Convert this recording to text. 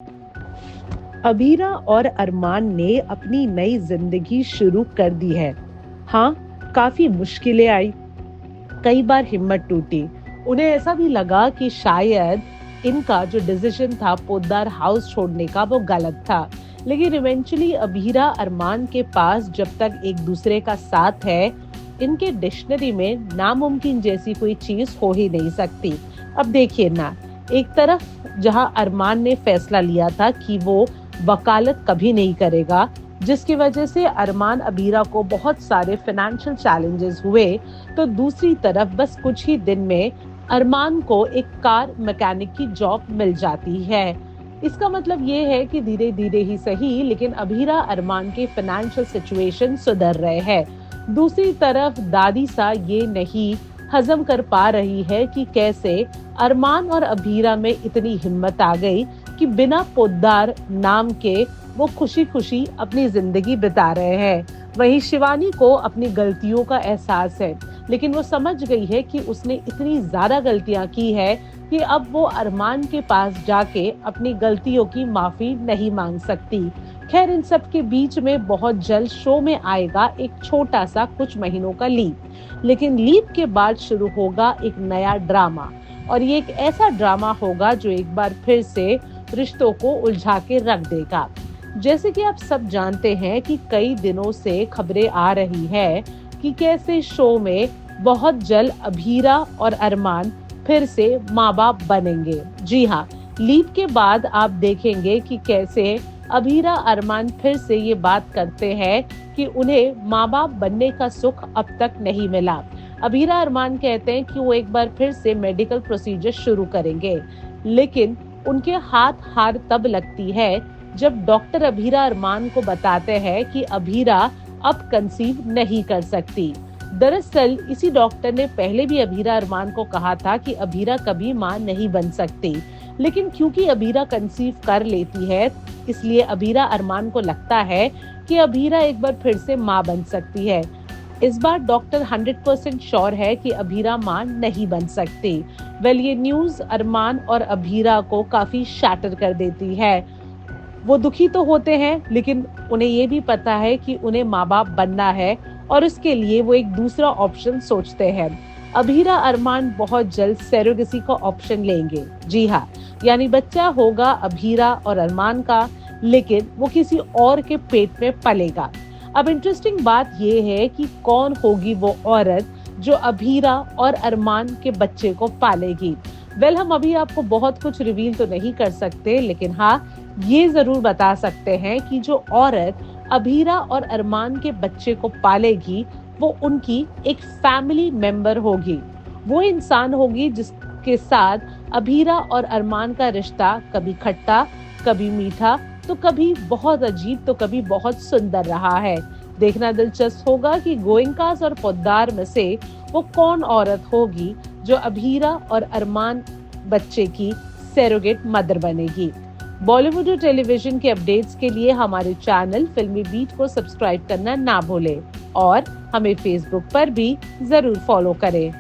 अबीरा और अरमान ने अपनी नई जिंदगी शुरू कर दी है। हाँ, काफी मुश्किलें आई, कई बार हिम्मत टूटी। उन्हें ऐसा भी लगा कि शायद इनका जो डिसीजन था पोद्दार हाउस छोड़ने का वो गलत था। लेकिन इवेंचुअली अबीरा अरमान के पास जब तक एक दूसरे का साथ है, इनके डिक्शनरी में नामुमकिन जैसी कोई चीज हो ही नहीं सकती। अब देखिए ना, एक तरफ जहां अरमान ने फैसला लिया था कि वो वकालत कभी नहीं करेगा, जिसकी वजह से अरमान अबीरा को बहुत सारे फाइनेंशियल चैलेंजेस हुए, तो दूसरी तरफ बस कुछ ही दिन में अरमान को एक कार मैकेनिक की जॉब मिल जाती है। इसका मतलब ये है कि धीरे धीरे ही सही, लेकिन अबीरा अरमान के फाइनेंशियल सिचुएशन सुधर रहे हैं। दूसरी तरफ दादी सा ये नहीं हजम कर पा रही है कि कैसे अरमान और अबीरा में इतनी हिम्मत आ गई कि बिना पोद्दार नाम के वो खुशी खुशी अपनी जिंदगी बिता रहे हैं। वहीं शिवानी को अपनी गलतियों का एहसास है, लेकिन वो समझ गई है कि उसने इतनी ज्यादा गलतियां की है कि अब वो अरमान के पास जाके अपनी गलतियों की माफी नहीं मांग सकती। खैर, इन सब के बीच में बहुत जल्द शो में आएगा एक छोटा सा कुछ महीनों का लीप, लेकिन लीप के बाद शुरू होगा एक नया ड्रामा। और ये एक ऐसा ड्रामा होगा जो एक बार फिर से रिश्तों को उलझा के रख देगा। जैसे कि आप सब जानते हैं कि कई दिनों से खबरें आ रही है कि कैसे शो में बहुत जल्द अबीरा और अरमान फिर से माँ बाप बनेंगे। जी हाँ, लीप के बाद आप देखेंगे कि कैसे अबीरा अरमान फिर से ये बात करते हैं कि उन्हें माँ बाप बनने का सुख अब तक नहीं मिला। अबीरा अरमान कहते हैं कि वो एक बार फिर से मेडिकल प्रोसीजर शुरू करेंगे, लेकिन उनके हाथ हार तब लगती है जब डॉक्टर अबीरा अरमान को बताते हैं कि अबीरा अब कंसीव नहीं कर सकती। दरअसल इसी डॉक्टर ने पहले भी अबीरा अरमान को कहा था कि अबीरा कभी मां नहीं बन सकती, लेकिन क्योंकि अबीरा कंसीव कर लेती है, इसलिए अबीरा अरमान को लगता है कि अबीरा एक बार फिर से मां बन सकती है। इस बार डॉक्टर 100% श्योर है कि अबीरा मां नहीं बन सकती। ये न्यूज अरमान और अबीरा को काफी शैटर कर देती है। वो दुखी तो होते हैं, लेकिन उन्हें ये भी पता है कि उन्हें माँ बाप बनना है और इसके लिए वो एक दूसरा ऑप्शन सोचते हैं। अबीरा अरमान बहुत जल्द सरोगेसी का ऑप्शन लेंगे। जी हाँ, यानी बच्चा होगा अबीरा और अरमान का, लेकिन वो किसी और के पेट में पलेगा। अब इंटरेस्टिंग बात ये है कि कौन होगी वो औरत जो अबीरा और अरमान के बच्चे को पालेगी। हम अभी आपको बहुत कुछ रिवील तो नहीं कर सकते, लेकिन हाँ, ये जरूर बता सकते हैं कि जो औरत अबीरा और अरमान के बच्चे को पालेगी वो उनकी एक फैमिली मेंबर होगी। वो इंसान होगी जिसके साथ अबीरा और अरमान का रिश्ता कभी खट्टा, कभी मीठा, तो कभी बहुत अजीब, तो कभी बहुत सुंदर रहा है। देखना दिलचस्प होगा कि गोयंकास और पोद्दार में से वो कौन औरत होगी जो अबीरा और अरमान बच्चे की सरोगेट मदर बनेगी। बॉलीवुड और टेलीविजन के अपडेट्स के लिए हमारे चैनल फिल्मी बीट को सब्सक्राइब करना ना भूलें और हमें फेसबुक पर भी जरूर फॉलो करें।